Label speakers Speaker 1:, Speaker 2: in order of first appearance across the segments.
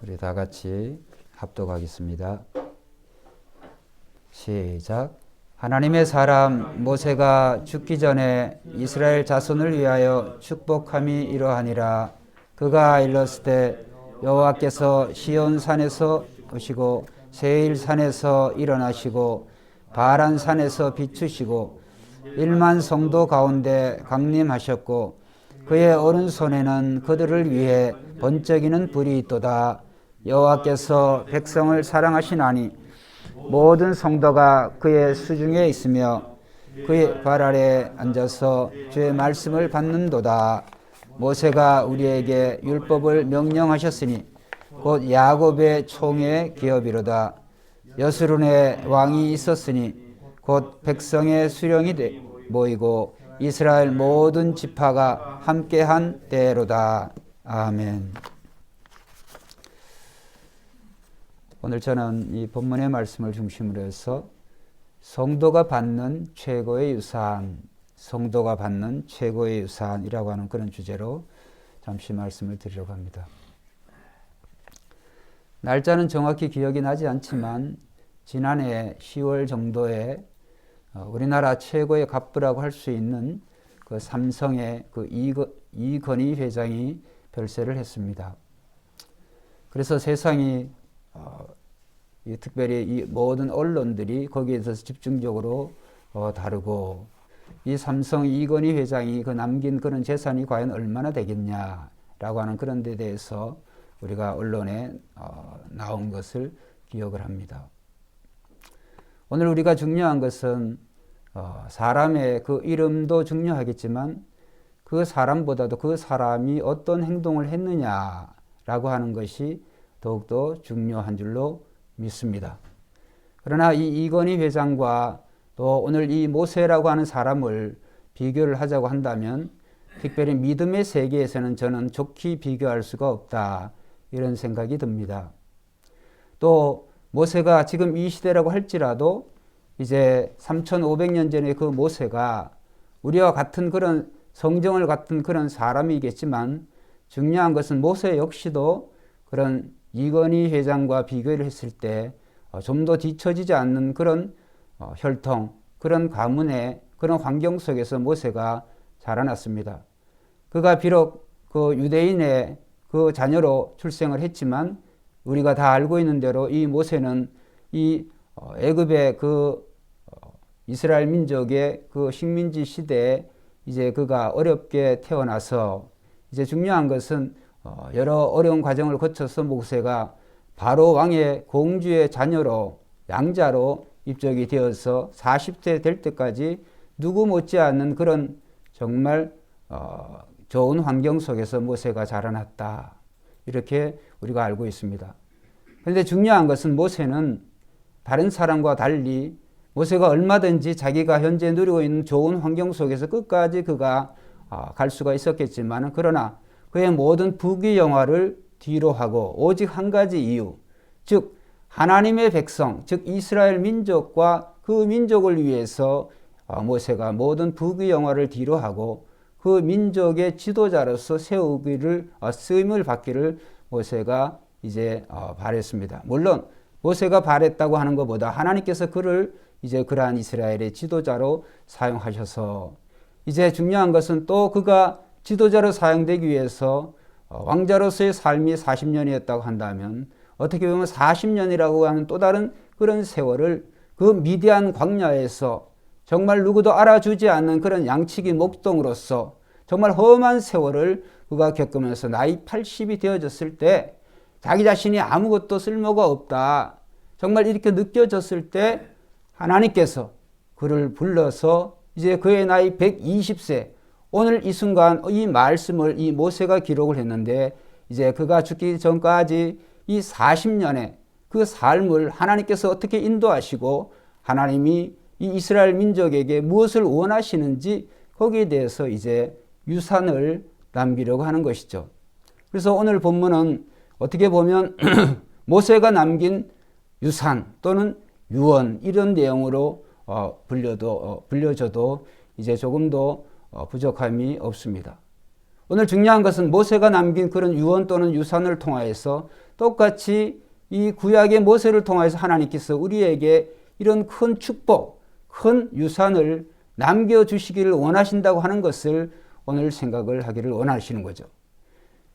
Speaker 1: 우리 다 같이 합독하겠습니다. 시작. 하나님의 사람 모세가 죽기 전에 이스라엘 자손을 위하여 축복함이 이러하니라. 그가 일렀을 때 여호와께서 시온 산에서 오시고 세일 산에서 일어나시고 바란 산에서 비추시고 1만 성도 가운데 강림하셨고 그의 오른손에는 그들을 위해 번쩍이는 불이 있도다. 여호와께서 백성을 사랑하시나니 모든 성도가 그의 수중에 있으며 그의 발 아래 앉아서 주의 말씀을 받는도다. 모세가 우리에게 율법을 명령하셨으니 곧 야곱의 총의 기업이로다. 여스룬의 왕이 있었으니 곧 백성의 수령이 모이고 이스라엘 모든 지파가 함께한 때로다. 아멘. 오늘 저는 이 본문의 말씀을 중심으로 해서 성도가 받는 최고의 유산, 성도가 받는 최고의 유산이라고 하는 그런 주제로 잠시 말씀을 드리려고 합니다. 날짜는 정확히 기억이 나지 않지만 지난해 10월 정도에 우리나라 최고의 갑부라고 할 수 있는 그 삼성의 그 이건희 회장이 별세를 했습니다. 그래서 세상이 특별히 이 모든 언론들이 거기에 대해서 집중적으로 다루고 이 삼성 이건희 회장이 그 남긴 그런 재산이 과연 얼마나 되겠냐라고 하는 그런 데 대해서 우리가 언론에 나온 것을 기억을 합니다. 오늘 우리가 중요한 것은 사람의 그 이름도 중요하겠지만 그 사람보다도 그 사람이 어떤 행동을 했느냐라고 하는 것이 더욱더 중요한 줄로 믿습니다. 그러나 이 이건희 회장과 또 오늘 이 모세라고 하는 사람을 비교를 하자고 한다면 특별히 믿음의 세계에서는 저는 좋게 비교할 수가 없다, 이런 생각이 듭니다. 또 모세가 지금 이 시대라고 할지라도 이제 3500년 전에 그 모세가 우리와 같은 그런 성정을 같은 그런 사람이겠지만 중요한 것은 모세 역시도 그런 이건희 회장과 비교를 했을 때 좀 더 뒤처지지 않는 그런 혈통, 그런 가문의 그런 환경 속에서 모세가 자라났습니다. 그가 비록 그 유대인의 그 자녀로 출생을 했지만 우리가 다 알고 있는 대로 이 모세는 이 애굽의 그 이스라엘 민족의 그 식민지 시대에 이제 그가 어렵게 태어나서 이제 중요한 것은 여러 어려운 과정을 거쳐서 모세가 바로 왕의 공주의 자녀로 양자로 입적이 되어서 40세 될 때까지 누구 못지않은 그런 정말 좋은 환경 속에서 모세가 자라났다, 이렇게 우리가 알고 있습니다. 그런데 중요한 것은 모세는 다른 사람과 달리 모세가 얼마든지 자기가 현재 누리고 있는 좋은 환경 속에서 끝까지 그가 갈 수가 있었겠지만 그러나 그의 모든 부귀영화를 뒤로 하고 오직 한 가지 이유, 즉 하나님의 백성, 즉 이스라엘 민족과 그 민족을 위해서 모세가 모든 부귀영화를 뒤로 하고 그 민족의 지도자로서 쓰임을 받기를 모세가 이제 바랬습니다. 물론 모세가 바랬다고 하는 것보다 하나님께서 그를 이제 그러한 이스라엘의 지도자로 사용하셔서 이제 중요한 것은 또 그가 지도자로 사용되기 위해서 왕자로서의 삶이 40년이었다고 한다면 어떻게 보면 40년이라고 하는 또 다른 그런 세월을 그 미디안 광야에서 정말 누구도 알아주지 않는 그런 양치기 목동으로서 정말 험한 세월을 그가 겪으면서 나이 80이 되어졌을 때 자기 자신이 아무것도 쓸모가 없다, 정말 이렇게 느껴졌을 때 하나님께서 그를 불러서 이제 그의 나이 120세, 오늘 이 순간 이 말씀을 이 모세가 기록을 했는데 이제 그가 죽기 전까지 이 40년의 그 삶을 하나님께서 어떻게 인도하시고 하나님이 이 이스라엘 민족에게 무엇을 원하시는지 거기에 대해서 이제 유산을 남기려고 하는 것이죠. 그래서 오늘 본문은 어떻게 보면 모세가 남긴 유산 또는 유언, 이런 내용으로 불려져도 이제 조금도 부족함이 없습니다. 오늘 중요한 것은 모세가 남긴 그런 유언 또는 유산을 통하여서 똑같이 이 구약의 모세를 통하여서 하나님께서 우리에게 이런 큰 축복, 큰 유산을 남겨주시기를 원하신다고 하는 것을 오늘 생각을 하기를 원하시는 거죠.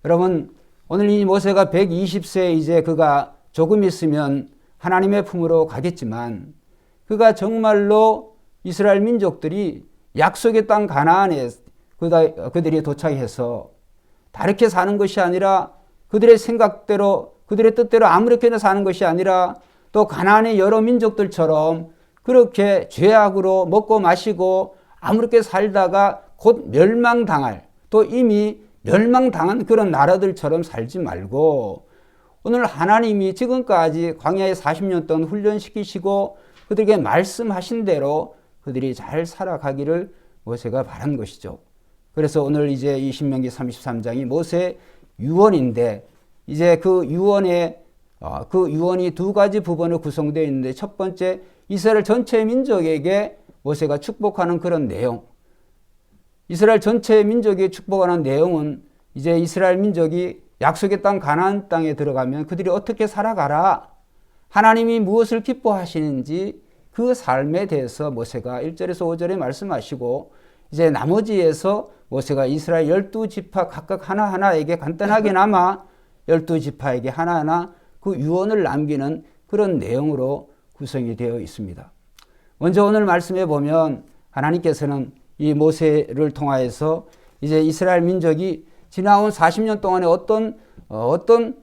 Speaker 1: 여러분, 오늘 이 모세가 120세 이제 그가 조금 있으면 하나님의 품으로 가겠지만 그가 정말로 이스라엘 민족들이 약속의 땅 가나안에 그들이 도착해서 다르게 사는 것이 아니라 그들의 생각대로 그들의 뜻대로 아무렇게나 사는 것이 아니라 또 가나안의 여러 민족들처럼 그렇게 죄악으로 먹고 마시고 아무렇게 살다가 곧 멸망당할 또 이미 멸망당한 그런 나라들처럼 살지 말고 오늘 하나님이 지금까지 광야에 40년 동안 훈련시키시고 그들에게 말씀하신 대로 그들이 잘 살아가기를 모세가 바란 것이죠. 그래서 오늘 이제 이 신명기 33장이 모세 유언인데 이제 그 유언이 두 가지 부분으로 구성되어 있는데 첫 번째 이스라엘 전체 민족에게 모세가 축복하는 그런 내용. 이스라엘 전체 민족이 축복하는 내용은 이제 이스라엘 민족이 약속의 땅 가나안 땅에 들어가면 그들이 어떻게 살아가라. 하나님이 무엇을 기뻐하시는지 그 삶에 대해서 모세가 1절에서 5절에 말씀하시고 이제 나머지에서 모세가 이스라엘 12지파 각각 하나하나에게 간단하게나마 12지파에게 하나하나 그 유언을 남기는 그런 내용으로 구성이 되어 있습니다. 먼저 오늘 말씀해 보면 하나님께서는 이 모세를 통하여서 이제 이스라엘 민족이 지나온 40년 동안에 어떤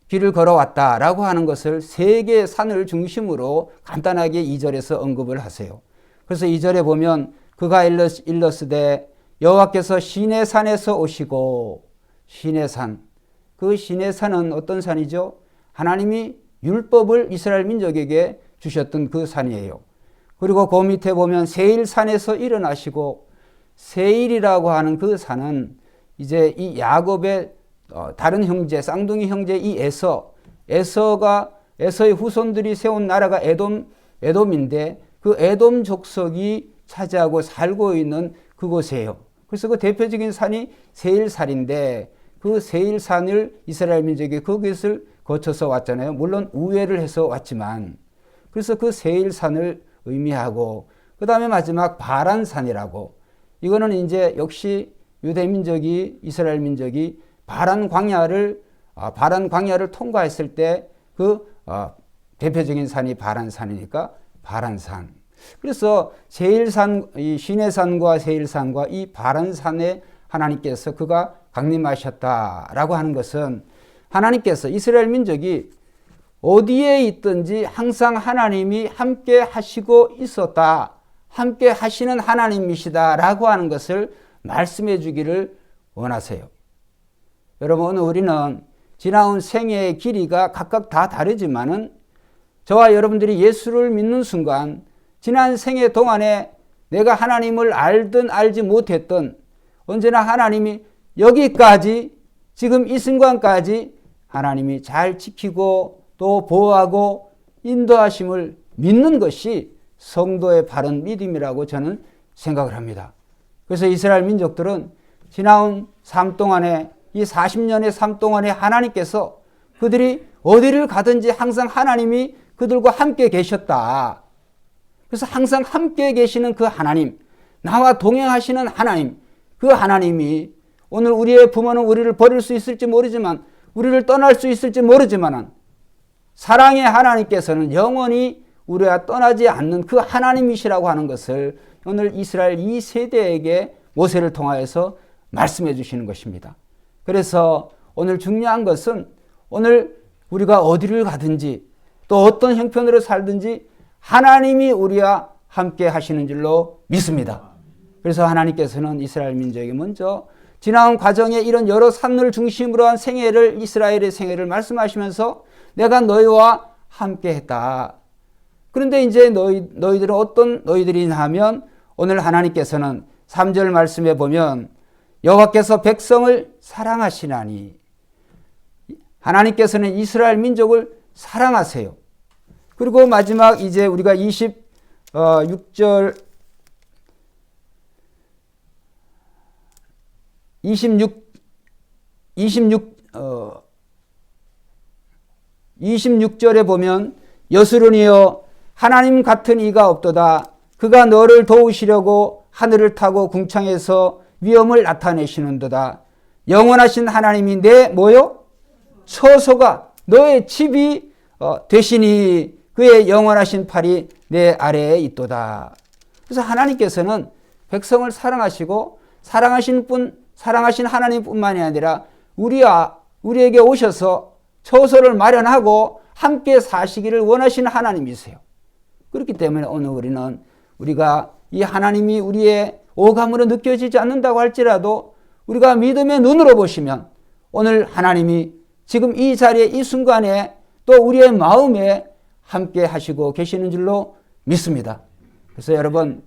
Speaker 1: 길을 걸어왔다라고 하는 것을 세 개의 산을 중심으로 간단하게 2절에서 언급을 하세요. 그래서 2절에 보면 그가 일렀으되 여호와께서 시내산에서 오시고 시내산 그 시내산은 어떤 산이죠? 하나님이 율법을 이스라엘 민족에게 주셨던 그 산이에요. 그리고 그 밑에 보면 세일산에서 일어나시고 세일이라고 하는 그 산은 이제 이 야곱의 다른 형제 쌍둥이 형제 이 에서의 후손들이 세운 나라가 에돔인데 그 에돔 족속이 차지하고 살고 있는 그곳이에요. 그래서 그 대표적인 산이 세일산인데 그 세일산을 이스라엘 민족이 그것을 거쳐서 왔잖아요. 물론 우회를 해서 왔지만 그래서 그 세일산을 의미하고 그 다음에 마지막 바란산이라고 이거는 이제 역시 유대 민족이 이스라엘 민족이 바란 광야를 통과했을 때 그 대표적인 산이 바란산이니까 바란산. 그래서 세일산, 이 시내산과 세일산과 이 바란산에 하나님께서 그가 강림하셨다라고 하는 것은 하나님께서 이스라엘 민족이 어디에 있든지 항상 하나님이 함께 하시고 있었다. 함께 하시는 하나님이시다라고 하는 것을 말씀해 주기를 원하세요. 여러분, 오늘 우리는 지나온 생애의 길이가 각각 다 다르지만은 저와 여러분들이 예수를 믿는 순간 지난 생애 동안에 내가 하나님을 알든 알지 못했던 언제나 하나님이 여기까지 지금 이 순간까지 하나님이 잘 지키고 또 보호하고 인도하심을 믿는 것이 성도의 바른 믿음이라고 저는 생각을 합니다. 그래서 이스라엘 민족들은 지나온 삶 동안에 이 40년의 삶 동안에 하나님께서 그들이 어디를 가든지 항상 하나님이 그들과 함께 계셨다. 그래서 항상 함께 계시는 그 하나님, 나와 동행하시는 하나님, 그 하나님이 오늘 우리의 부모는 우리를 버릴 수 있을지 모르지만 우리를 떠날 수 있을지 모르지만 사랑의 하나님께서는 영원히 우리와 떠나지 않는 그 하나님이시라고 하는 것을 오늘 이스라엘 2세대에게 모세를 통하여서 말씀해 주시는 것입니다. 그래서 오늘 중요한 것은 오늘 우리가 어디를 가든지 또 어떤 형편으로 살든지 하나님이 우리와 함께 하시는 줄로 믿습니다. 그래서 하나님께서는 이스라엘 민족에게 먼저 지나온 과정에 이런 여러 산을 중심으로 한 생애를 이스라엘의 생애를 말씀하시면서 내가 너희와 함께 했다. 그런데 이제 너희들은 어떤 너희들이냐 하면 오늘 하나님께서는 3절 말씀에 보면 여호와께서 백성을 사랑하시나니 하나님께서는 이스라엘 민족을 사랑하세요. 그리고 마지막 이제 우리가 26절 26절에 보면 여수론이여 하나님 같은 이가 없도다. 그가 너를 도우시려고 하늘을 타고 궁창에서 위엄을 나타내시는도다. 영원하신 하나님이 내 뭐요? 처소가 너의 집이 되시니 그의 영원하신 팔이 내 아래에 있도다. 그래서 하나님께서는 백성을 사랑하시고 사랑하신 하나님뿐만이 아니라 우리에게 오셔서 처소를 마련하고 함께 사시기를 원하시는 하나님이세요. 그렇기 때문에 오늘 우리가 이 하나님이 우리의 오감으로 느껴지지 않는다고 할지라도 우리가 믿음의 눈으로 보시면 오늘 하나님이 지금 이 자리에 이 순간에 또 우리의 마음에 함께 하시고 계시는 줄로 믿습니다. 그래서 여러분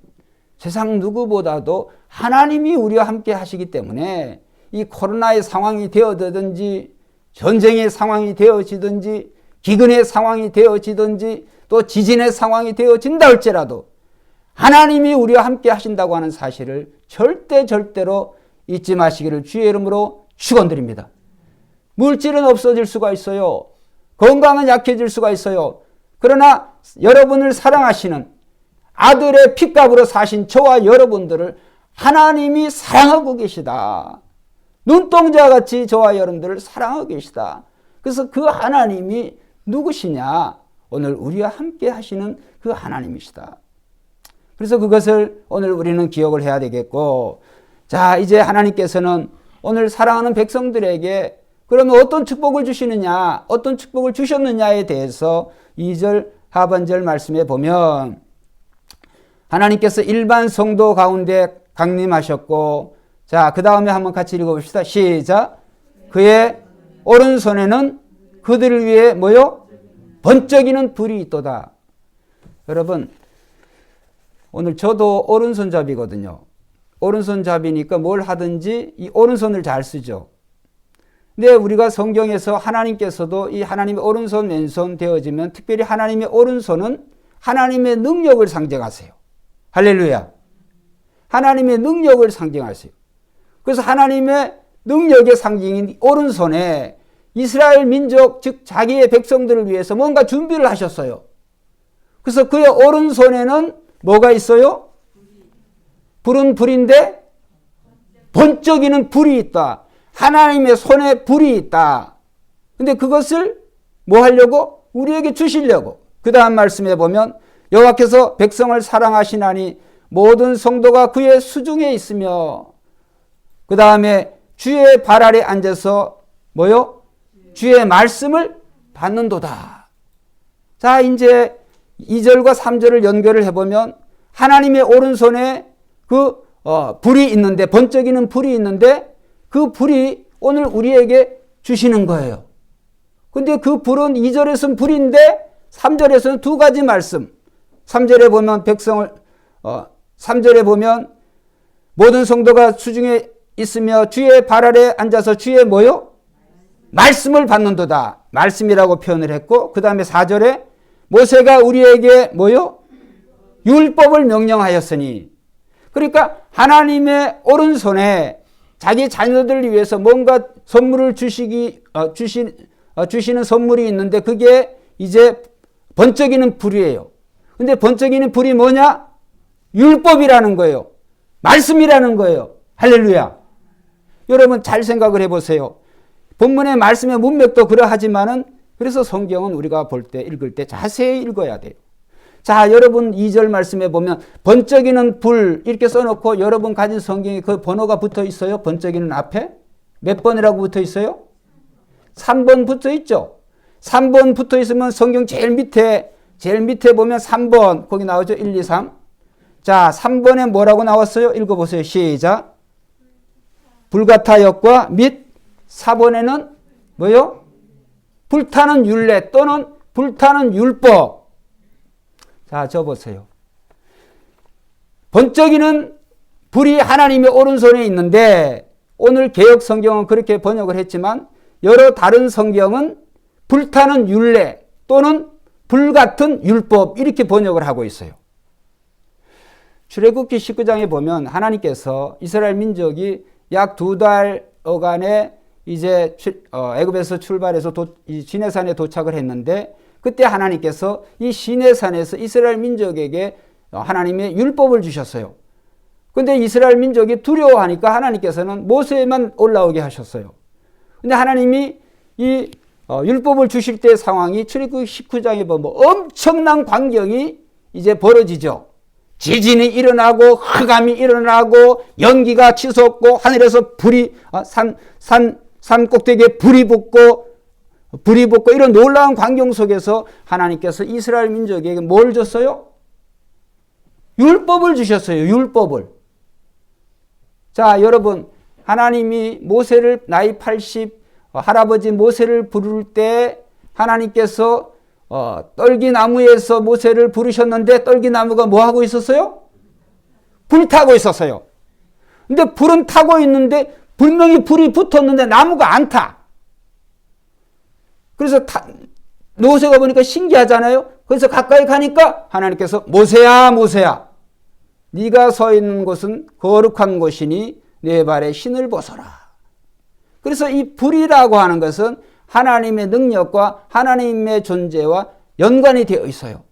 Speaker 1: 세상 누구보다도 하나님이 우리와 함께 하시기 때문에 이 코로나의 상황이 되어지든지 전쟁의 상황이 되어지든지 기근의 상황이 되어지든지 또 지진의 상황이 되어진다 할지라도 하나님이 우리와 함께 하신다고 하는 사실을 절대로 잊지 마시기를 주의 이름으로 축원드립니다. 물질은 없어질 수가 있어요. 건강은 약해질 수가 있어요. 그러나 여러분을 사랑하시는 아들의 핏값으로 사신 저와 여러분들을 하나님이 사랑하고 계시다. 눈동자같이 저와 여러분들을 사랑하고 계시다. 그래서 그 하나님이 누구시냐? 오늘 우리와 함께 하시는 그 하나님이시다. 그래서 그것을 오늘 우리는 기억을 해야 되겠고, 자, 이제 하나님께서는 오늘 사랑하는 백성들에게 그러면 어떤 축복을 주시느냐, 어떤 축복을 주셨느냐에 대해서 2절 하반절 말씀에 보면 하나님께서 일반 성도 가운데 강림하셨고, 자, 그 다음에 한번 같이 읽어봅시다. 시작. 그의 오른손에는 그들을 위해 뭐요? 번쩍이는 불이 있도다. 여러분, 오늘 저도 오른손잡이거든요. 오른손잡이니까 뭘 하든지 이 오른손을 잘 쓰죠. 근데 우리가 성경에서 하나님께서도 이 하나님의 오른손 왼손 되어지면 특별히 하나님의 오른손은 하나님의 능력을 상징하세요. 할렐루야. 하나님의 능력을 상징하세요. 그래서 하나님의 능력의 상징인 오른손에 이스라엘 민족 즉 자기의 백성들을 위해서 뭔가 준비를 하셨어요. 그래서 그의 오른손에는 뭐가 있어요? 불은 불인데 번쩍이는 불이 있다. 하나님의 손에 불이 있다. 근데 그것을 뭐 하려고? 우리에게 주시려고. 그 다음 말씀에 보면 여호와께서 백성을 사랑하시나니 모든 성도가 그의 수중에 있으며, 그 다음에 주의 발 아래 앉아서 뭐요? 주의 말씀을 받는도다. 자, 이제 2절과 3절을 연결을 해보면 하나님의 오른손에 그 불이 있는데, 번쩍이는 불이 있는데 그 불이 오늘 우리에게 주시는 거예요. 근데 그 불은 2절에서는 불인데 3절에서는 두 가지 말씀. 3절에 보면 3절에 보면 모든 성도가 수중에 있으며 주의 발 아래 앉아서 주의 뭐요? 말씀을 받는도다. 말씀이라고 표현을 했고, 그 다음에 4절에 모세가 우리에게 뭐요? 율법을 명령하였으니. 그러니까 하나님의 오른손에 자기 자녀들을 위해서 뭔가 선물을 주시는 선물이 있는데 그게 이제 번쩍이는 불이에요. 근데 번쩍이는 불이 뭐냐? 율법이라는 거예요. 말씀이라는 거예요. 할렐루야. 여러분 잘 생각을 해보세요. 본문의 말씀의 문맥도 그러하지만은 그래서 성경은 우리가 볼 때 읽을 때 자세히 읽어야 돼요. 자, 여러분 2절 말씀에 보면 번쩍이는 불 이렇게 써놓고 여러분 가진 성경에 그 번호가 붙어 있어요. 번쩍이는 앞에 몇 번이라고 붙어 있어요? 3번 붙어 있죠. 3번 붙어 있으면 성경 제일 밑에 보면 3번 거기 나오죠. 1, 2, 3. 자, 3번에 뭐라고 나왔어요? 읽어보세요. 시작. 불같아 역과 및 4번에는 뭐요? 불타는 율례 또는 불타는 율법. 자, 저 보세요. 번쩍이는 불이 하나님의 오른손에 있는데 오늘 개역 성경은 그렇게 번역을 했지만 여러 다른 성경은 불타는 율례 또는 불같은 율법 이렇게 번역을 하고 있어요. 출애굽기 19장에 보면 하나님께서 이스라엘 민족이 약 2달여간에 이제 애굽에서 출발해서 이 시내산에 도착을 했는데, 그때 하나님께서 이 시내산에서 이스라엘 민족에게 하나님의 율법을 주셨어요. 근데 이스라엘 민족이 두려워하니까 하나님께서는 모세만 올라오게 하셨어요. 근데 하나님이 이 율법을 주실 때 상황이 출애굽기 19장에 보면 엄청난 광경이 이제 벌어지죠. 지진이 일어나고 흑암이 일어나고 연기가 치솟고 하늘에서 불이 산 꼭대기에 불이 붙고 이런 놀라운 광경 속에서 하나님께서 이스라엘 민족에게 뭘 줬어요? 율법을 주셨어요. 율법을. 자, 여러분, 하나님이 모세를 나이 80 할아버지 모세를 부를 때 하나님께서 떨기나무에서 모세를 부르셨는데 떨기나무가 뭐 하고 있었어요? 불 타고 있었어요. 근데 불은 타고 있는데 분명히 불이 붙었는데 나무가 안 타. 그래서 모세가 보니까 신기하잖아요. 그래서 가까이 가니까 하나님께서 모세야 모세야, 네가 서 있는 곳은 거룩한 곳이니 내 발에 신을 벗어라. 그래서 이 불이라고 하는 것은 하나님의 능력과 하나님의 존재와 연관이 되어 있어요.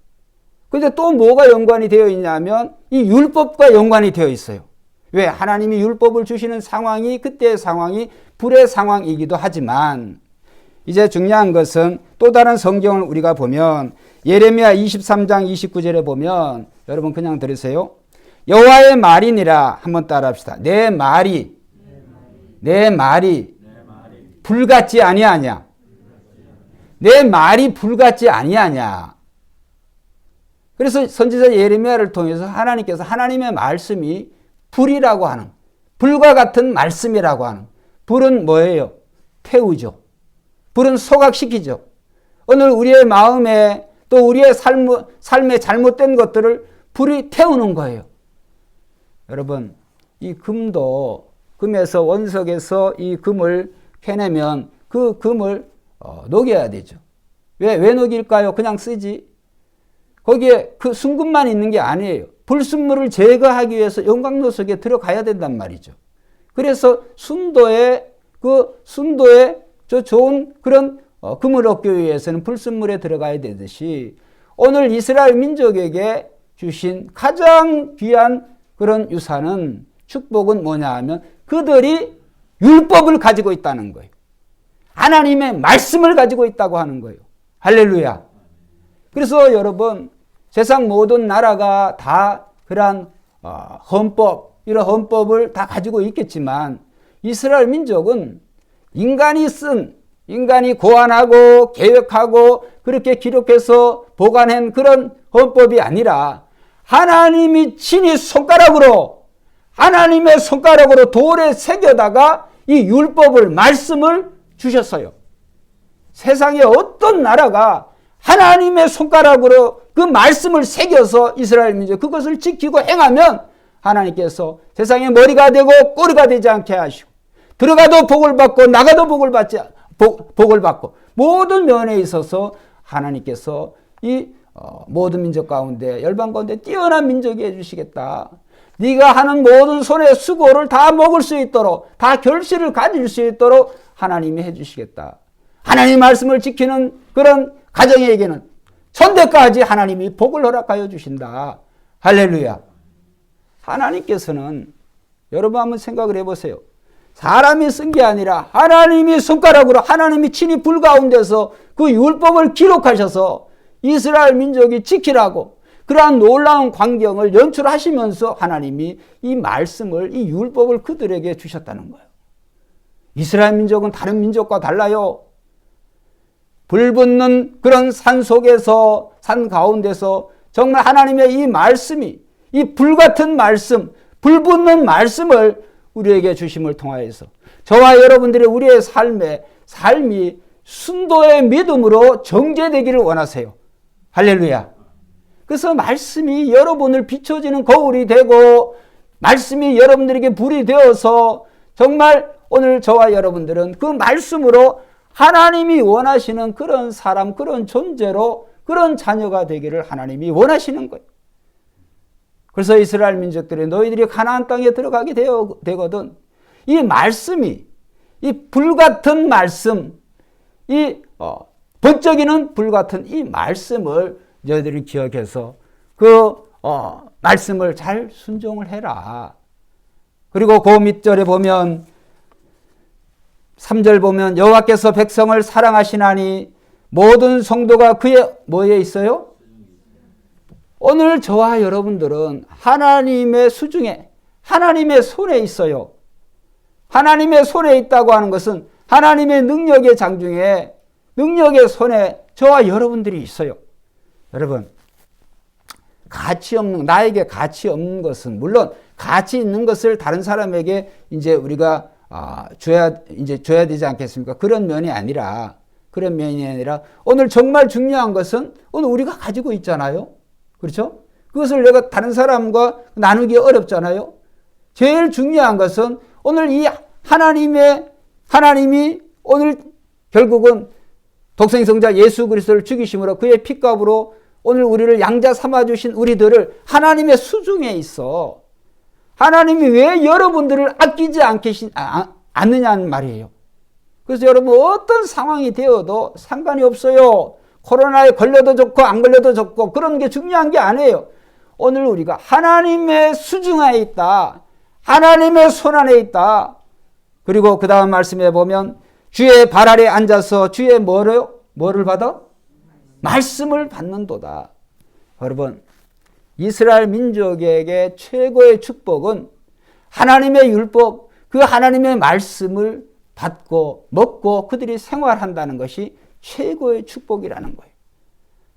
Speaker 1: 그런데 또 뭐가 연관이 되어 있냐면 이 율법과 연관이 되어 있어요. 왜? 하나님이 율법을 주시는 상황이 그때의 상황이 불의 상황이기도 하지만, 이제 중요한 것은 또 다른 성경을 우리가 보면 예레미야 23장 29절에 보면, 여러분 그냥 들으세요. 여호와의 말이니라. 한번 따라합시다. 내 말이 불같지 아니하냐. 내 말이 불같지 아니하냐. 그래서 선지자 예레미야를 통해서 하나님께서 하나님의 말씀이 불이라고 하는, 불과 같은 말씀이라고 하는, 불은 뭐예요? 태우죠. 불은 소각시키죠. 오늘 우리의 마음에 또 우리의 삶에 잘못된 것들을 불이 태우는 거예요. 여러분, 이 금에서 원석에서 이 금을 캐내면 그 금을 녹여야 되죠. 왜 녹일까요? 그냥 쓰지. 거기에 그 순금만 있는 게 아니에요. 불순물을 제거하기 위해서 용광로 속에 들어가야 된단 말이죠. 그래서 순도에 저 좋은 그런 금을 얻기 위해서는 불순물에 들어가야 되듯이, 오늘 이스라엘 민족에게 주신 가장 귀한 그런 유산은, 축복은 뭐냐 하면 그들이 율법을 가지고 있다는 거예요. 하나님의 말씀을 가지고 있다고 하는 거예요. 할렐루야. 그래서 여러분, 세상 모든 나라가 다 그러한 이런 헌법을 다 가지고 있겠지만, 이스라엘 민족은 인간이 고안하고 계획하고 그렇게 기록해서 보관한 그런 헌법이 아니라 하나님이 친히 하나님의 손가락으로 돌에 새겨다가 이 율법을, 말씀을 주셨어요. 세상에 어떤 나라가 하나님의 손가락으로 그 말씀을 새겨서 이스라엘 민족 그것을 지키고 행하면 하나님께서 세상에 머리가 되고 꼬리가 되지 않게 하시고, 들어가도 복을 받고 나가도 복을 받고 모든 면에 있어서 하나님께서 이 모든 민족 가운데, 열방 가운데 뛰어난 민족이 해주시겠다. 네가 하는 모든 손의 수고를 다 먹을 수 있도록, 다 결실을 가질 수 있도록 하나님이 해주시겠다. 하나님의 말씀을 지키는 그런 가정에게는 천대까지 하나님이 복을 허락하여 주신다. 할렐루야. 하나님께서는, 여러분 한번 생각을 해보세요. 사람이 쓴 게 아니라 하나님이 손가락으로, 하나님이 친히 불 가운데서 그 율법을 기록하셔서 이스라엘 민족이 지키라고 그러한 놀라운 광경을 연출하시면서 하나님이 이 말씀을, 이 율법을 그들에게 주셨다는 거예요. 이스라엘 민족은 다른 민족과 달라요. 불 붙는 그런 산 속에서, 산 가운데서 정말 하나님의 이 말씀이, 이 불같은 말씀, 불 붙는 말씀을 우리에게 주심을 통하여서 저와 여러분들의 우리의 삶이 순도의 믿음으로 정죄되기를 원하세요. 할렐루야. 그래서 말씀이 여러분을 비춰지는 거울이 되고, 말씀이 여러분들에게 불이 되어서 정말 오늘 저와 여러분들은 그 말씀으로 하나님이 원하시는 그런 사람, 그런 존재로, 그런 자녀가 되기를 하나님이 원하시는 거예요. 그래서 이스라엘 민족들이 너희들이 가나안 땅에 들어가게 되거든 이 말씀이, 이 불같은 말씀, 이 번쩍이는 불같은 이 말씀을 너희들이 기억해서 그 말씀을 잘 순종을 해라. 그리고 그 밑절에 보면 3절 보면 여호와께서 백성을 사랑하시나니 모든 성도가 그의 뭐에 있어요? 오늘 저와 여러분들은 하나님의 수중에, 하나님의 손에 있어요. 하나님의 손에 있다고 하는 것은 하나님의 능력의 장중에, 능력의 손에 저와 여러분들이 있어요. 여러분, 가치 없는, 나에게 가치 없는 것은, 물론 가치 있는 것을 다른 사람에게 이제 우리가 줘야 되지 않겠습니까? 그런 면이 아니라 오늘 정말 중요한 것은 오늘 우리가 가지고 있잖아요. 그렇죠? 그것을 내가 다른 사람과 나누기 어렵잖아요. 제일 중요한 것은 오늘 이 하나님이 오늘 결국은 독생성자 예수 그리스도를 죽이심으로 그의 핏값으로 오늘 우리를 양자 삼아주신 우리들을 하나님의 수중에 있어. 하나님이 왜 여러분들을 아끼지 않느냐는 말이에요. 그래서 여러분 어떤 상황이 되어도 상관이 없어요. 코로나에 걸려도 좋고 안 걸려도 좋고 그런 게 중요한 게 아니에요. 오늘 우리가 하나님의 수중하에 있다. 하나님의 손 안에 있다. 그리고 그 다음 말씀에 보면 주의 발 아래 앉아서 주의 뭐를 받아? 말씀을 받는도다. 여러분, 이스라엘 민족에게 최고의 축복은 하나님의 율법, 그 하나님의 말씀을 받고 먹고 그들이 생활한다는 것이 최고의 축복이라는 거예요.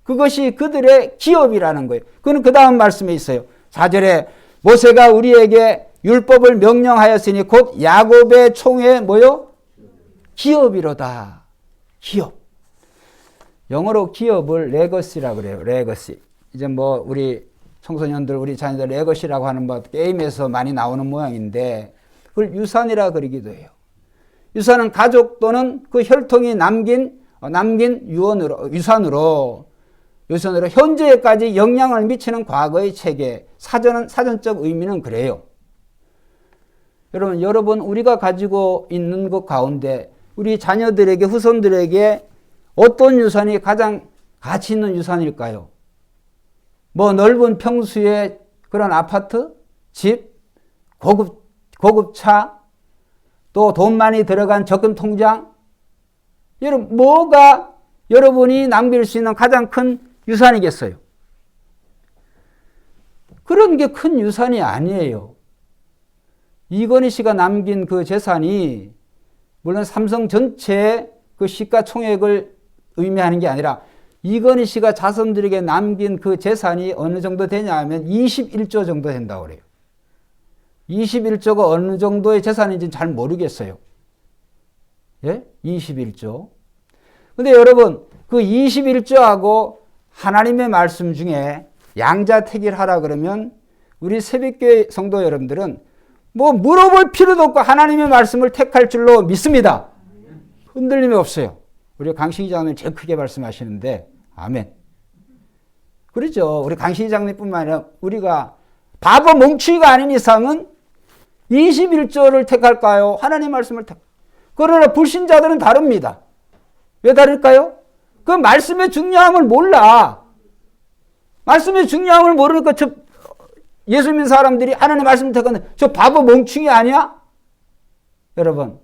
Speaker 1: 그것이 그들의 기업이라는 거예요. 그는 그 다음 말씀에 있어요. 4절에 모세가 우리에게 율법을 명령하였으니 곧 야곱의 총의 뭐요? 기업이로다. 기업. 영어로 기업을 레거시라고 그래요. 레거시. 이제 뭐 우리 청소년들, 우리 자녀들 레거시라고 하는 뭐 게임에서 많이 나오는 모양인데 그걸 유산이라 그러기도 해요. 유산은 가족 또는 그 혈통이 남긴 유산으로 현재까지 영향을 미치는 과거의 체계, 사전적 의미는 그래요. 여러분 우리가 가지고 있는 것 가운데 우리 자녀들에게, 후손들에게 어떤 유산이 가장 가치 있는 유산일까요? 뭐 넓은 평수의 그런 아파트, 집, 고급 차, 또 돈 많이 들어간 적금 통장. 여러분, 뭐가 여러분이 남길 수 있는 가장 큰 유산이겠어요? 그런 게 큰 유산이 아니에요. 이건희 씨가 남긴 그 재산이 물론 삼성 전체의 그 시가총액을 의미하는 게 아니라 이건희 씨가 자손들에게 남긴 그 재산이 어느 정도 되냐 하면 21조 정도 된다고 그래요. 21조가 어느 정도의 재산인지 잘 모르겠어요. 예? 21조. 근데 여러분, 그 21조하고 하나님의 말씀 중에 양자택일하라 그러면 우리 새벽교회 성도 여러분들은 뭐 물어볼 필요도 없고 하나님의 말씀을 택할 줄로 믿습니다. 흔들림이 없어요. 우리 강신희 장로님 제일 크게 말씀하시는데 아멘. 그렇죠. 우리 강신희 장로님뿐만 아니라 우리가 바보 멍충이가 아닌 이상은 21조를 택할까요? 하나님 말씀을 그러나 불신자들은 다릅니다. 왜 다를까요? 그 말씀의 중요함을 몰라. 말씀의 중요함을 모르니까 예수 믿는 사람들이 하나님 말씀을 택하는데 저 바보 멍충이 아니야? 여러분,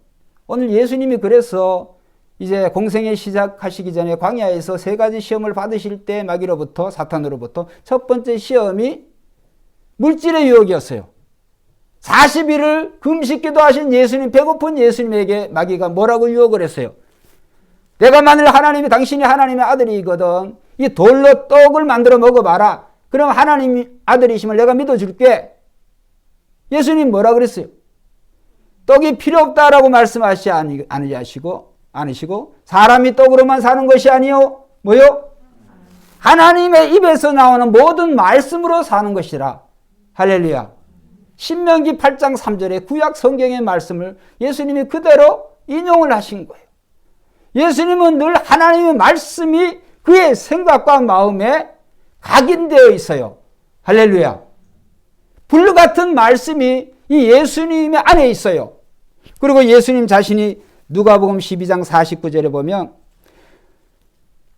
Speaker 1: 오늘 예수님이 그래서 이제 공생애 시작하시기 전에 광야에서 3가지 시험을 받으실 때 마귀로부터, 사탄으로부터 첫 번째 시험이 물질의 유혹이었어요. 40일을 금식기도 하신 예수님, 배고픈 예수님에게 마귀가 뭐라고 유혹을 했어요? 내가 만일 당신이 하나님의 아들이거든 이 돌로 떡을 만들어 먹어봐라. 그럼 하나님이 아들이심을 내가 믿어줄게. 예수님 뭐라 그랬어요? 떡이 필요 없다라고 말씀하시지 않으시고 사람이 떡으로만 사는 것이 아니요 뭐요? 하나님의 입에서 나오는 모든 말씀으로 사는 것이라. 할렐루야. 신명기 8장 3절에 구약 성경의 말씀을 예수님이 그대로 인용을 하신 거예요. 예수님은 늘 하나님의 말씀이 그의 생각과 마음에 각인되어 있어요. 할렐루야. 불같은 말씀이 이 예수님의 안에 있어요. 그리고 예수님 자신이 누가복음 12장 49절에 보면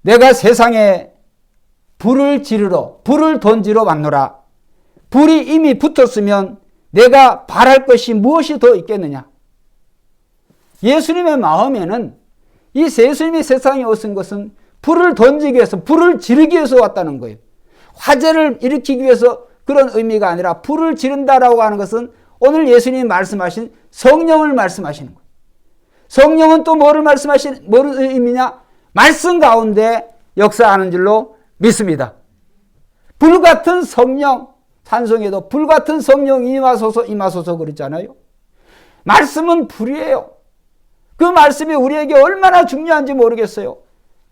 Speaker 1: 내가 세상에 불을 지르러 불을 던지러 왔노라. 불이 이미 붙었으면 내가 바랄 것이 무엇이 더 있겠느냐. 예수님의 마음에는 이 예수님이 세상에 오신 것은 불을 던지기 위해서, 불을 지르기 위해서 왔다는 거예요. 화재를 일으키기 위해서 그런 의미가 아니라 불을 지른다라고 하는 것은 오늘 예수님이 말씀하신 성령을 말씀하시는 거예요. 성령은 또 뭐를 뭐를 의미냐? 말씀 가운데 역사하는 줄로 믿습니다. 불같은 성령, 찬송에도 불같은 성령 임하소서 임하소서 그랬잖아요. 말씀은 불이에요. 그 말씀이 우리에게 얼마나 중요한지 모르겠어요.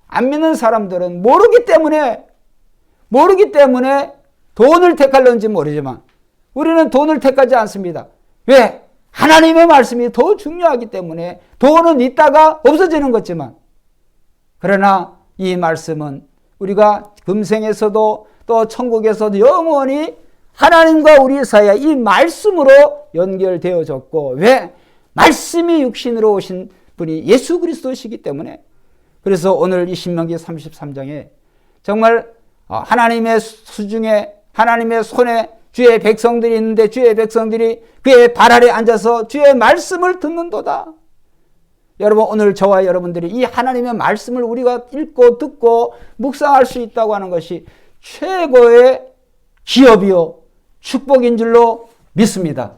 Speaker 1: 안 믿는 사람들은 모르기 때문에 돈을 택할는지 모르지만 우리는 돈을 택하지 않습니다. 왜? 하나님의 말씀이 더 중요하기 때문에. 돈은 있다가 없어지는 거지만, 그러나 이 말씀은 우리가 금생에서도 또 천국에서도 영원히 하나님과 우리 사이에 이 말씀으로 연결되어졌고, 왜? 말씀이 육신으로 오신 분이 예수 그리스도시기 때문에. 그래서 오늘 이 신명기 33장에 정말 하나님의 수중에, 하나님의 손에 주의 백성들이 있는데 주의 백성들이 그의 발 아래 앉아서 주의 말씀을 듣는도다. 여러분, 오늘 저와 여러분들이 이 하나님의 말씀을 우리가 읽고 듣고 묵상할 수 있다고 하는 것이 최고의 기업이요 축복인 줄로 믿습니다.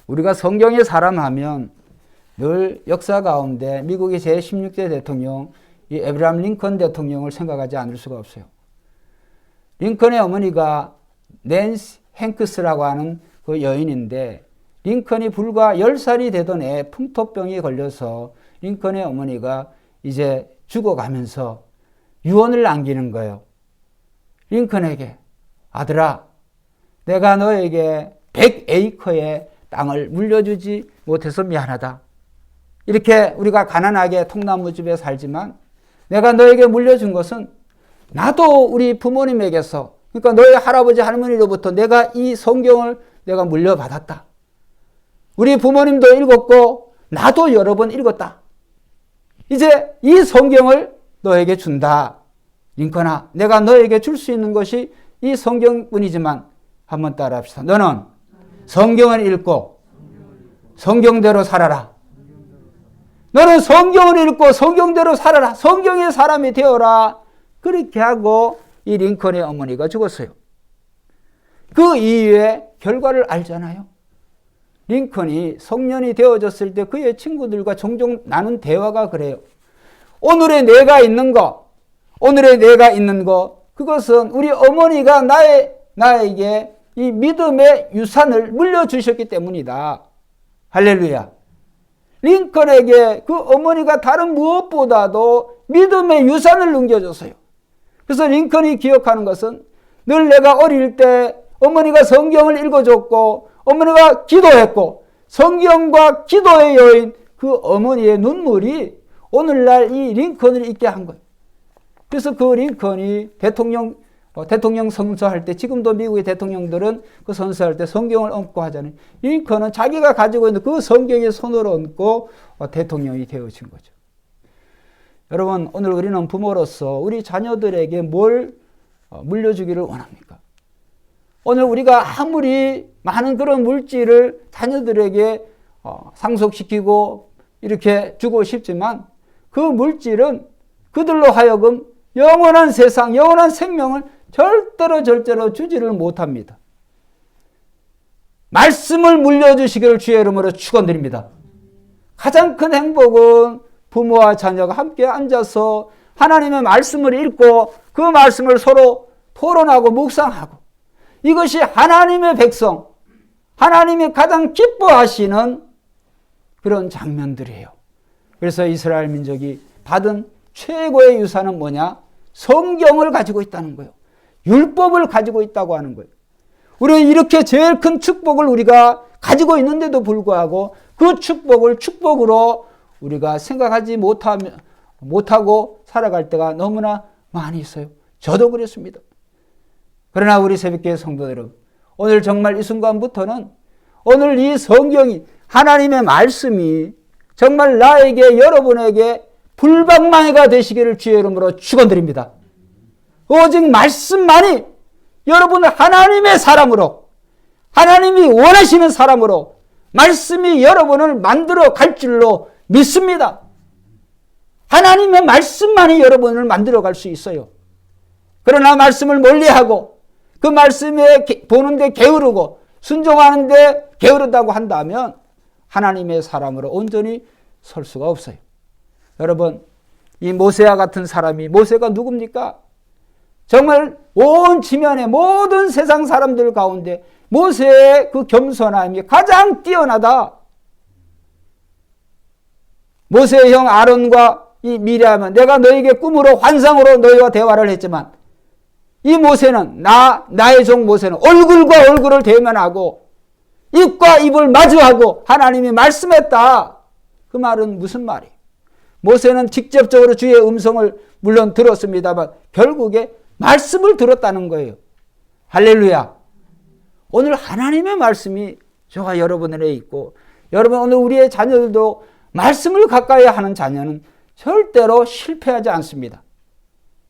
Speaker 1: 우리가 성경의 사람 하면 늘 역사 가운데 미국의 제16대 대통령 이 에브라함 링컨 대통령을 생각하지 않을 수가 없어요. 링컨의 어머니가 낸시 행크스라고 하는 그 여인인데, 링컨이 불과 10살이 되던 해 풍토병이 걸려서 링컨의 어머니가 이제 죽어가면서 유언을 남기는 거예요. 링컨에게, 아들아, 내가 너에게 100에이커의 땅을 물려주지 못해서 미안하다. 이렇게 우리가 가난하게 통나무집에 살지만 내가 너에게 물려준 것은 나도 우리 부모님에게서, 그러니까 너희 할아버지 할머니로부터 내가 이 성경을 내가 물려받았다. 우리 부모님도 읽었고 나도 여러 번 읽었다. 이제 이 성경을 너에게 준다. 링컨아, 내가 너에게 줄 수 있는 것이 이 성경뿐이지만 한번 따라합시다. 너는 성경을 읽고 성경대로 살아라. 너는 성경을 읽고 성경대로 살아라. 성경의 사람이 되어라. 그렇게 하고 이 링컨의 어머니가 죽었어요. 그 이후에 결과를 알잖아요. 링컨이 성년이 되어졌을 때 그의 친구들과 종종 나눈 대화가 그래요. 오늘의 내가 있는 거, 그것은 우리 어머니가 나에게 이 믿음의 유산을 물려주셨기 때문이다. 할렐루야. 링컨에게 그 어머니가 다른 무엇보다도 믿음의 유산을 넘겨줬어요. 그래서 링컨이 기억하는 것은 늘 내가 어릴 때 어머니가 성경을 읽어줬고 어머니가 기도했고 성경과 기도의 여인 그 어머니의 눈물이 오늘날 이 링컨을 있게 한 거예요. 그래서 그 링컨이 대통령 선서할 때, 지금도 미국의 대통령들은 그 선서할 때 성경을 얹고 하잖아요. 링컨은 자기가 가지고 있는 그 성경의 손으로 얹고 대통령이 되어진 거죠. 여러분, 오늘 우리는 부모로서 우리 자녀들에게 뭘 물려주기를 원합니까? 오늘 우리가 아무리 많은 그런 물질을 자녀들에게 상속시키고 이렇게 주고 싶지만 그 물질은 그들로 하여금 영원한 세상, 영원한 생명을 절대로 주지를 못합니다. 말씀을 물려주시기를 주의 이름으로 축원드립니다. 가장 큰 행복은 부모와 자녀가 함께 앉아서 하나님의 말씀을 읽고 그 말씀을 서로 토론하고 묵상하고, 이것이 하나님의 백성, 하나님이 가장 기뻐하시는 그런 장면들이에요. 그래서 이스라엘 민족이 받은 최고의 유산은 뭐냐? 성경을 가지고 있다는 거예요. 율법을 가지고 있다고 하는 거예요. 우리 이렇게 제일 큰 축복을 우리가 가지고 있는데도 불구하고 그 축복을 축복으로 우리가 생각하지 못하고 살아갈 때가 너무나 많이 있어요. 저도 그랬습니다. 그러나 우리 새벽교회 성도들 여러분, 오늘 정말 이 순간부터는 오늘 이 성경이 하나님의 말씀이 정말 나에게 여러분에게 불방망이가 되시기를 주의 이름으로 축원드립니다. 오직 말씀만이 여러분을 하나님의 사람으로 하나님이 원하시는 사람으로 말씀이 여러분을 만들어 갈 줄로 믿습니다. 하나님의 말씀만이 여러분을 만들어 갈 수 있어요. 그러나 말씀을 멀리하고 그 말씀에 보는데 게으르고 순종하는데 게으르다고 한다면 하나님의 사람으로 온전히 설 수가 없어요. 여러분, 이 모세와 같은 사람이, 모세가 누굽니까? 정말 온 지면의 모든 세상 사람들 가운데 모세의 그 겸손함이 가장 뛰어나다. 모세의 형 아론과 이 미리암은 내가 너에게 꿈으로 환상으로 너희와 대화를 했지만 이 모세는 나의 종 모세는 얼굴과 얼굴을 대면하고 입과 입을 마주하고 하나님이 말씀했다. 그 말은 무슨 말이에요? 모세는 직접적으로 주의 음성을 물론 들었습니다만 결국에 말씀을 들었다는 거예요. 할렐루야. 오늘 하나님의 말씀이 저와 여러분에게 있고 여러분 오늘 우리의 자녀들도 말씀을 가까이 하는 자녀는 절대로 실패하지 않습니다.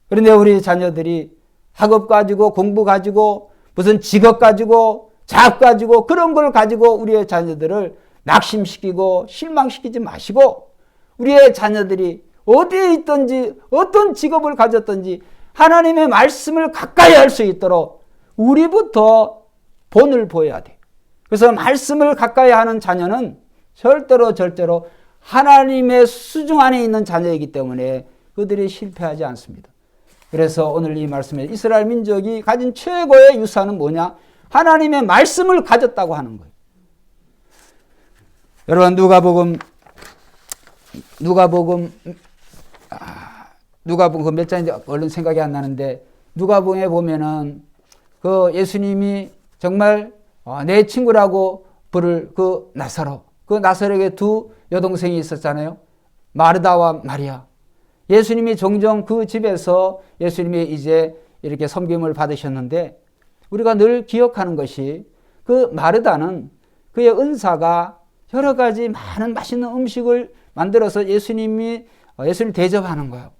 Speaker 1: 그런데 우리 자녀들이 학업 가지고 공부 가지고 무슨 직업 가지고 자업 가지고 그런 걸 가지고 우리의 자녀들을 낙심시키고 실망시키지 마시고 우리의 자녀들이 어디에 있든지 어떤 직업을 가졌든지 하나님의 말씀을 가까이 할 수 있도록 우리부터 본을 보여야 돼. 그래서 말씀을 가까이 하는 자녀는 절대로 하나님의 수중 안에 있는 자녀이기 때문에 그들이 실패하지 않습니다. 그래서 오늘 이 말씀에 이스라엘 민족이 가진 최고의 유산은 뭐냐? 하나님의 말씀을 가졌다고 하는 거예요. 여러분 누가복음 그 몇 장인지 얼른 생각이 안 나는데 누가복음에 보면은 그 예수님이 정말 내 친구라고 부를 그 나사로에게 두 여동생이 있었잖아요. 마르다와 마리아. 예수님이 종종 그 집에서 예수님이 이제 이렇게 섬김을 받으셨는데 우리가 늘 기억하는 것이 그 마르다는 그의 은사가 여러 가지 많은 맛있는 음식을 만들어서 예수님 대접하는 거예요.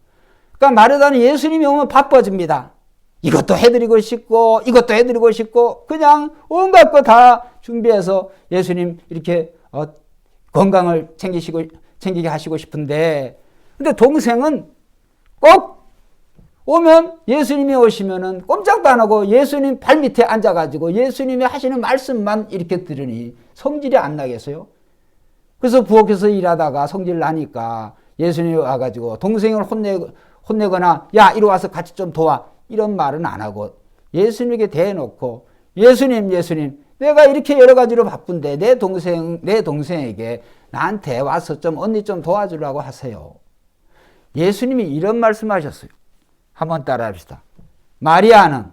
Speaker 1: 그러니까 마르다는 예수님이 오면 바빠집니다. 이것도 해드리고 싶고 이것도 해드리고 싶고 그냥 온갖 거 다 준비해서 예수님 이렇게 건강을 챙기게 하시고 싶은데 근데 동생은 꼭 오면 예수님이 오시면은 꼼짝도 안 하고 예수님 발밑에 앉아가지고 예수님이 하시는 말씀만 이렇게 들으니 성질이 안 나겠어요? 그래서 부엌에서 일하다가 성질 나니까 예수님이 와가지고 동생을 혼내거나 야 이리 와서 같이 좀 도와 이런 말은 안 하고 예수님에게 대놓고 예수님 내가 이렇게 여러 가지로 바쁜데 내 동생에게 나한테 와서 좀 언니 좀 도와주려고 하세요. 예수님이 이런 말씀하셨어요. 한번 따라 합시다. 마리아는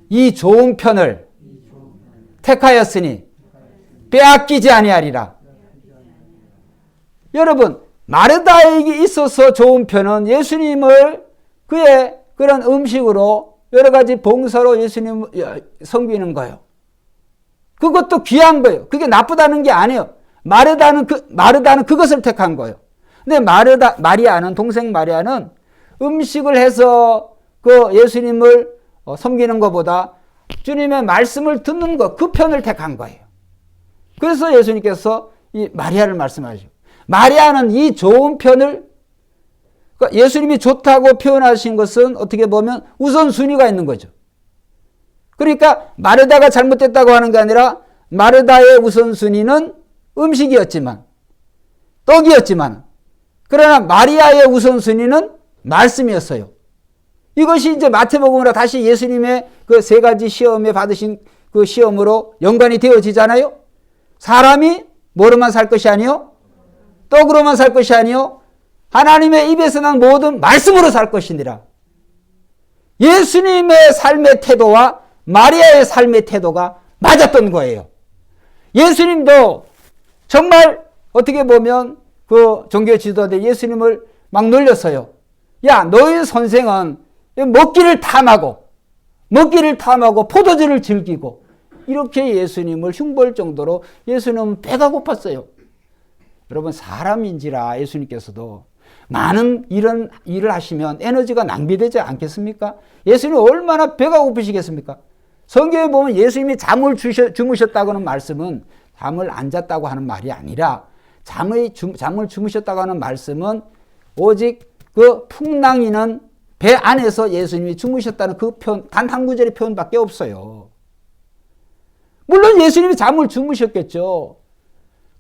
Speaker 1: 이 좋은 편을 택하였으니 빼앗기지 아니하리라. 여러분 마르다에게 있어서 좋은 편은 예수님을 그의 그런 음식으로 여러 가지 봉사로 예수님 섬기는 거예요. 그것도 귀한 거예요. 그게 나쁘다는 게 아니에요. 마르다는 그것을 택한 거예요. 근데 마리아는 동생 마리아는 음식을 해서 그 예수님을 섬기는 것보다 주님의 말씀을 듣는 것, 그 편을 택한 거예요. 그래서 예수님께서 이 마리아를 말씀하시죠. 마리아는 이 좋은 편을 그러니까 예수님이 좋다고 표현하신 것은 어떻게 보면 우선순위가 있는 거죠. 그러니까 마르다가 잘못됐다고 하는 게 아니라 마르다의 우선순위는 음식이었지만 떡이었지만 그러나 마리아의 우선순위는 말씀이었어요. 이것이 이제 마태복음으로 다시 예수님의 그 세 가지 시험에 받으신 그 시험으로 연관이 되어지잖아요. 사람이 뭐로만 살 것이 아니요 떡으로만 살 것이 아니요 하나님의 입에서 난 모든 말씀으로 살 것이니라. 예수님의 삶의 태도와 마리아의 삶의 태도가 맞았던 거예요. 예수님도 정말 어떻게 보면 그 종교 지도자들 예수님을 막 놀렸어요. 야, 너희 선생은 먹기를 탐하고 포도주를 즐기고 이렇게 예수님을 흉볼 정도로 예수님은 배가 고팠어요. 여러분, 사람인지라 예수님께서도 많은 이런 일을 하시면 에너지가 낭비되지 않겠습니까? 예수님 얼마나 배가 고프시겠습니까? 성경에 보면 예수님이 잠을 주무셨다고는 말씀은 잠을 안 잤다고 하는 말이 아니라 잠을 주무셨다고 하는 말씀은 오직 그 풍랑이는 배 안에서 예수님이 주무셨다는 그 표현, 단 한 구절의 표현밖에 없어요. 물론 예수님이 잠을 주무셨겠죠.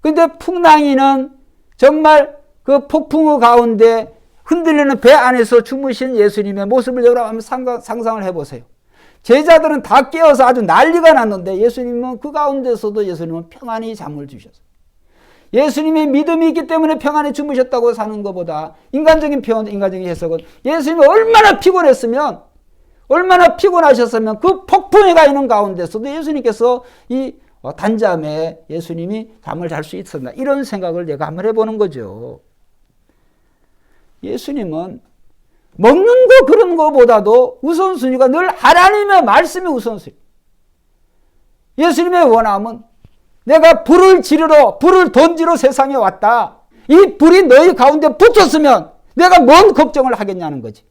Speaker 1: 근데 풍랑이는 정말 그 폭풍우 가운데 흔들리는 배 안에서 주무신 예수님의 모습을 여러분 상상을 해보세요. 제자들은 다 깨어서 아주 난리가 났는데 예수님은 그 가운데서도 예수님은 평안히 잠을 주셨어요. 예수님의 믿음이 있기 때문에 평안히 주무셨다고 사는 것보다 인간적인 표현, 인간적인 해석은 예수님이 얼마나 피곤하셨으면 그 폭풍이 가 있는 가운데서도 예수님께서 이 단잠에 예수님이 잠을 잘 수 있었나, 이런 생각을 내가 한번 해보는 거죠. 예수님은 먹는 거 그런 거보다도 우선순위가 늘 하나님의 말씀이 우선순위. 예수님의 원함은 내가 불을 던지러 세상에 왔다. 이 불이 너희 가운데 붙었으면 내가 뭔 걱정을 하겠냐는 거지.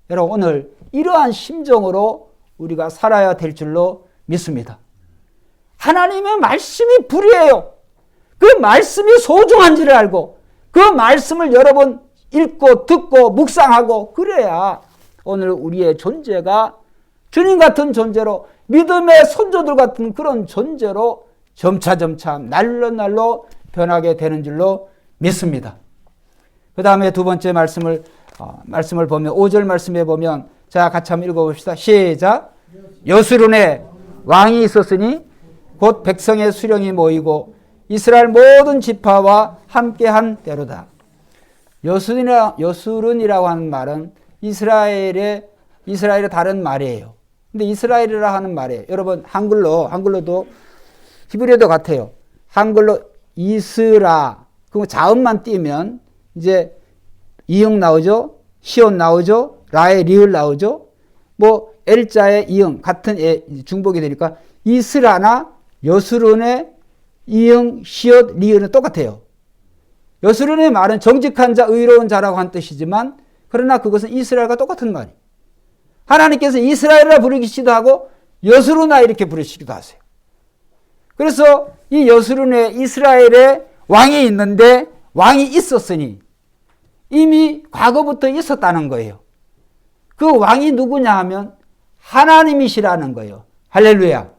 Speaker 1: 여러분, 오늘 이러한 심정으로 우리가 살아야 될 줄로 믿습니다. 하나님의 말씀이 불이에요. 그 말씀이 소중한지를 알고 그 말씀을 여러 번 읽고 듣고 묵상하고 그래야 오늘 우리의 존재가 주님 같은 존재로, 믿음의 선조들 같은 그런 존재로 점차점차 날로 변하게 되는 줄로 믿습니다. 그 다음에 두 번째 말씀을 보면 5절 말씀에 보면, 자, 같이 한번 읽어봅시다. 시작. 여수론에 왕이 있었으니 곧 백성의 수령이 모이고 이스라엘 모든 지파와 함께한 때로다. 여수론이라고 하는 말은 이스라엘의 다른 말이에요. 근데 이스라엘이라 하는 말이에요. 여러분, 한글로도 히브리어도 같아요. 한글로 이스라, 그 자음만 띄면 이제 이응 나오죠. 시온 나오죠. 라의 리을 나오죠. 뭐 L자의 이응 같은 중복이 되니까 이스라나 여수론의 이응, 시옷, 리을은 똑같아요. 여수론의 말은 정직한 자, 의로운 자라고 한 뜻이지만 그러나 그것은 이스라엘과 똑같은 말이에요. 하나님께서 이스라엘이라 부르시기도 하고 여수론아 이렇게 부르시기도 하세요. 그래서 이 여수론에 이스라엘에 왕이 있는데 왕이 있었으니 이미 과거부터 있었다는 거예요. 그 왕이 누구냐 하면 하나님이시라는 거예요. 할렐루야.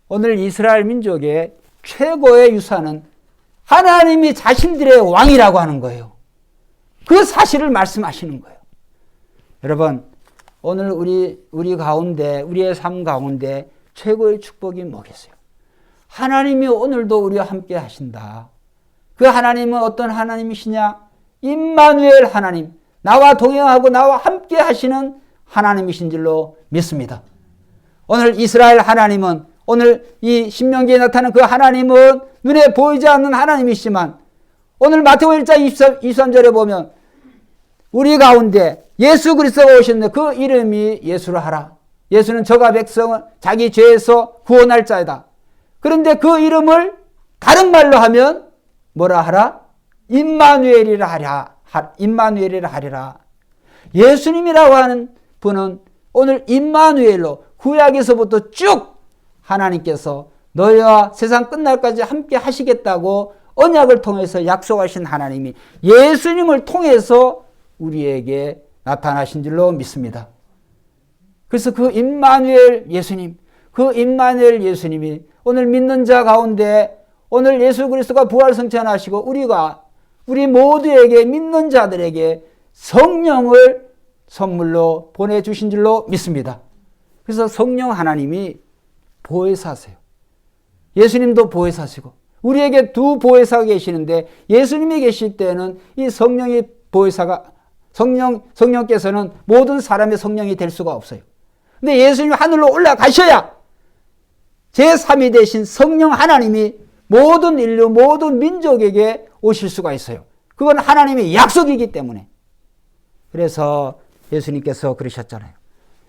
Speaker 1: 오늘 이스라엘 민족의 최고의 유산은 하나님이 자신들의 왕이라고 하는 거예요. 그 사실을 말씀하시는 거예요. 여러분, 오늘 우리 가운데, 우리의 삶 가운데 최고의 축복이 뭐겠어요? 하나님이 오늘도 우리와 함께 하신다. 그 하나님은 어떤 하나님이시냐? 임마누엘 하나님, 나와 동행하고 나와 함께 하시는 하나님이신 줄로 믿습니다. 오늘 이스라엘 하나님은, 오늘 이 신명기에 나타나는 그 하나님은 눈에 보이지 않는 하나님이시지만 오늘 마태복음 1장 23절에 보면 우리 가운데 예수 그리스도가 오셨는데 그 이름이 예수라 하라. 예수는 저가 백성을 자기 죄에서 구원할 자이다. 그런데 그 이름을 다른 말로 하면 뭐라 하라? 임마누엘이라 하리라. 예수님이라고 하는 분은 오늘 임마누엘로 구약에서부터 쭉 하나님께서 너희와 세상 끝날까지 함께 하시겠다고 언약을 통해서 약속하신 하나님이 예수님을 통해서 우리에게 나타나신 줄로 믿습니다. 그래서 그 임마누엘 예수님이 오늘 믿는 자 가운데 오늘 예수 그리스도가 부활승천하시고 우리 모두에게, 믿는 자들에게 성령을 선물로 보내주신 줄로 믿습니다. 그래서 성령 하나님이 보혜사세요. 예수님도 보혜사시고 우리에게 두 보혜사가 계시는데 예수님이 계실 때는 이 성령의 보혜사가 성령께서는 모든 사람의 성령이 될 수가 없어요. 근데 예수님이 하늘로 올라가셔야 제3위 되신 성령 하나님이 모든 인류, 모든 민족에게 오실 수가 있어요. 그건 하나님의 약속이기 때문에. 그래서 예수님께서 그러셨잖아요.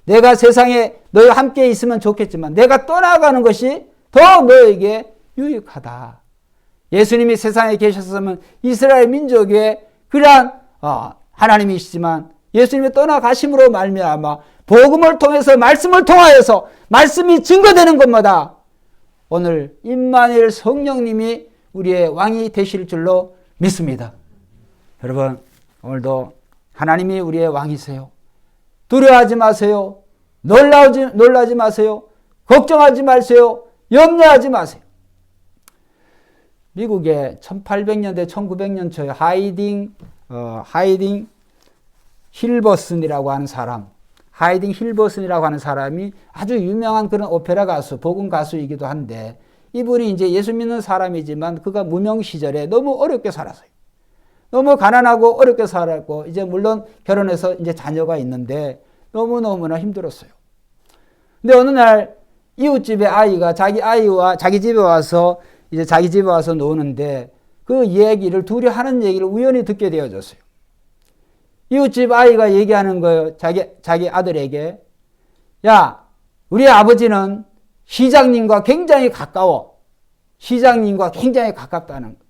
Speaker 1: 내가 세상에 너희와 함께 있으면 좋겠지만 내가 떠나가는 것이 더 너에게 유익하다. 예수님이 세상에 계셨으면 이스라엘 민족의 그러한 하나님이시지만 예수님이 떠나가심으로 말미암아 복음을 통해서 말씀을 통하여서 말씀이 증거되는 것마다 오늘 임마누엘 성령님이 우리의 왕이 되실 줄로 믿습니다. 여러분, 오늘도 하나님이 우리의 왕이세요. 두려워하지 마세요. 놀라지 마세요. 걱정하지 마세요. 염려하지 마세요. 미국의 1800년대 1900년 초에 하이딩 힐버슨이라고 하는 사람이 아주 유명한 그런 오페라 가수, 복음 가수이기도 한데, 이분이 이제 예수 믿는 사람이지만 그가 무명 시절에 너무 어렵게 살았어요. 너무 가난하고 어렵게 살았고, 이제 물론 결혼해서 이제 자녀가 있는데 너무너무나 힘들었어요. 근데 어느 날 이웃집의 아이가 자기 집에 와서 노는데 그 얘기를, 둘이 하는 얘기를 우연히 듣게 되어졌어요. 이웃집 아이가 얘기하는 거예요. 자기 아들에게. 야, 우리 아버지는 시장님과 굉장히 가까워. 시장님과 굉장히 가깝다는 거.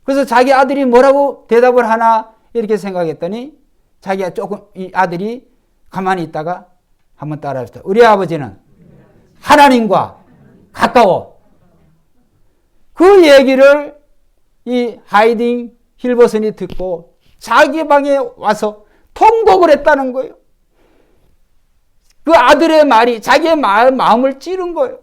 Speaker 1: 그래서 자기 아들이 뭐라고 대답을 하나 이렇게 생각했더니 이 아들이 가만히 있다가 한번 따라했다. 우리 아버지는 하나님과 가까워. 그 얘기를 이 하이딩 힐버슨이 듣고 자기 방에 와서 통곡을 했다는 거예요. 그 아들의 말이 자기의 마음을 찌른 거예요.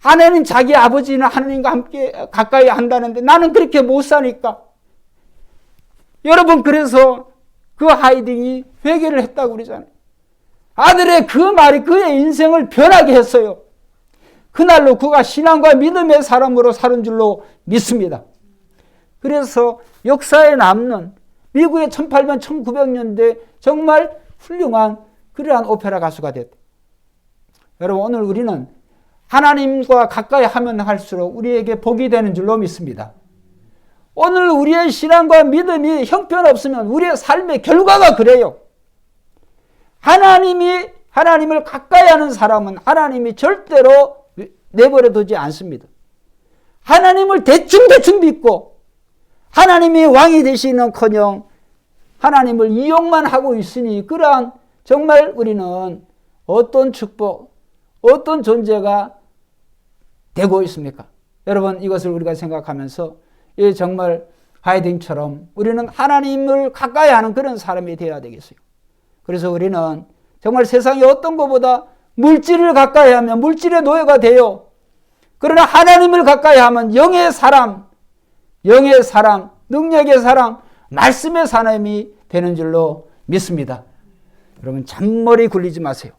Speaker 1: 하나님, 자기 아버지는 하나님과 함께 가까이 한다는데 나는 그렇게 못 사니까. 여러분, 그래서 그 하이딩이 회개를 했다고 그러잖아요. 아들의 그 말이 그의 인생을 변하게 했어요. 그날로 그가 신앙과 믿음의 사람으로 사는 줄로 믿습니다. 그래서 역사에 남는 미국의 1800, 1900년대 정말 훌륭한 그러한 오페라 가수가 됐다. 여러분, 오늘 우리는 하나님과 가까이 하면 할수록 우리에게 복이 되는 줄로 믿습니다. 오늘 우리의 신앙과 믿음이 형편없으면 우리의 삶의 결과가 그래요. 하나님을 가까이 하는 사람은 하나님이 절대로 내버려 두지 않습니다. 하나님을 대충 믿고 하나님이 왕이 되시는커녕 하나님을 이용만 하고 있으니 그러한 정말 우리는 어떤 축복, 어떤 존재가 되고 있습니까? 여러분, 이것을 우리가 생각하면서 정말 하이딩처럼 우리는 하나님을 가까이 하는 그런 사람이 되어야 되겠어요. 그래서 우리는 정말 세상에 어떤 것보다 물질을 가까이 하면 물질의 노예가 돼요. 그러나 하나님을 가까이 하면 영의 사람, 능력의 사람, 말씀의 사람이 되는 줄로 믿습니다. 여러분, 잔머리 굴리지 마세요.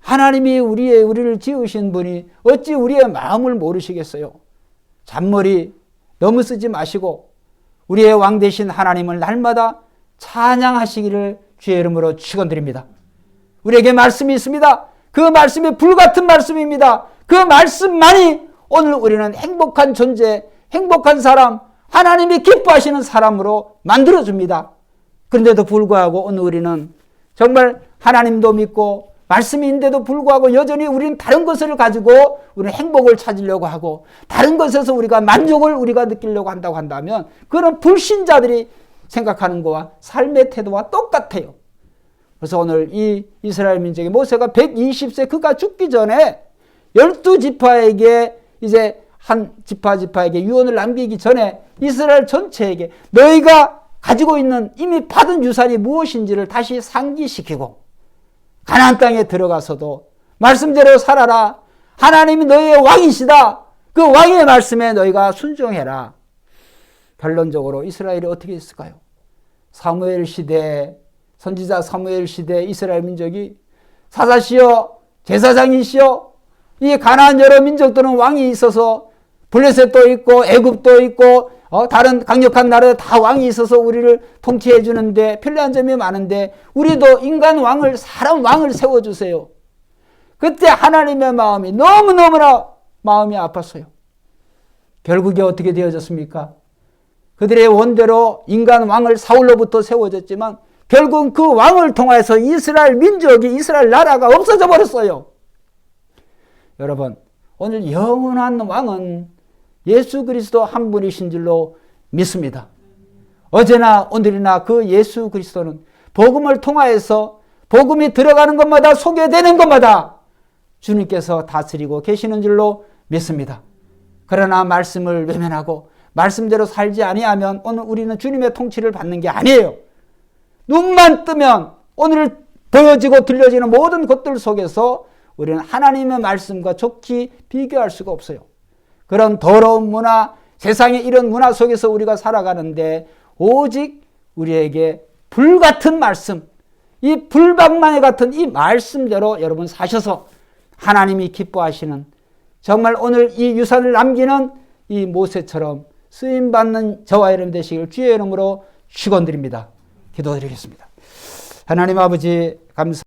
Speaker 1: 하나님이 우리를 지으신 분이 어찌 우리의 마음을 모르시겠어요? 잔머리 너무 쓰지 마시고 우리의 왕 되신 하나님을 날마다 찬양하시기를 주의 이름으로 축원드립니다. 우리에게 말씀이 있습니다. 그 말씀이 불같은 말씀입니다. 그 말씀만이 오늘 우리는 행복한 존재, 행복한 사람, 하나님이 기뻐하시는 사람으로 만들어줍니다. 그런데도 불구하고 오늘 우리는 정말 하나님도 믿고 말씀인데도 불구하고 여전히 우리는 다른 것을 가지고 우리는 행복을 찾으려고 하고 다른 것에서 우리가 만족을 느끼려고 한다고 한다면 그런 불신자들이 생각하는 것과 삶의 태도와 똑같아요. 그래서 오늘 이 이스라엘 민족의 모세가 120세 그가 죽기 전에 12지파에게 이제 한 지파에게 유언을 남기기 전에 이스라엘 전체에게 너희가 가지고 있는 이미 받은 유산이 무엇인지를 다시 상기시키고 가나안 땅에 들어가서도 말씀대로 살아라. 하나님이 너희의 왕이시다. 그 왕의 말씀에 너희가 순종해라. 결론적으로 이스라엘이 어떻게 했을까요? 사무엘 시대, 선지자 사무엘 시대 이스라엘 민족이 사사시여 제사장이시여 이 가나안 여러 민족들은 왕이 있어서 블레셋도 있고 애굽도 있고 다른 강력한 나라에 다 왕이 있어서 우리를 통치해 주는데 편리한 점이 많은데 우리도 인간 왕을 사람 왕을 세워주세요. 그때 하나님의 마음이 너무너무나 마음이 아팠어요. 결국에 어떻게 되어졌습니까? 그들의 원대로 인간 왕을 사울로부터 세워졌지만 결국 그 왕을 통해서 이스라엘 민족이, 이스라엘 나라가 없어져 버렸어요. 여러분, 오늘 영원한 왕은 예수 그리스도 한 분이신 줄로 믿습니다. 어제나 오늘이나 그 예수 그리스도는 복음을 통하여서 복음이 들어가는 것마다, 소개되는 것마다 주님께서 다스리고 계시는 줄로 믿습니다. 그러나 말씀을 외면하고 말씀대로 살지 아니하면 오늘 우리는 주님의 통치를 받는 게 아니에요. 눈만 뜨면 오늘 보여지고 들려지는 모든 것들 속에서 우리는 하나님의 말씀과 좋게 비교할 수가 없어요. 그런 더러운 문화, 세상의 이런 문화 속에서 우리가 살아가는데 오직 우리에게 불같은 말씀, 이 불방망이 같은 이 말씀대로 여러분 사셔서 하나님이 기뻐하시는, 정말 오늘 이 유산을 남기는 이 모세처럼 쓰임받는 저와 여러분 되시길 주의 이름으로 축원드립니다. 기도드리겠습니다. 하나님 아버지 감사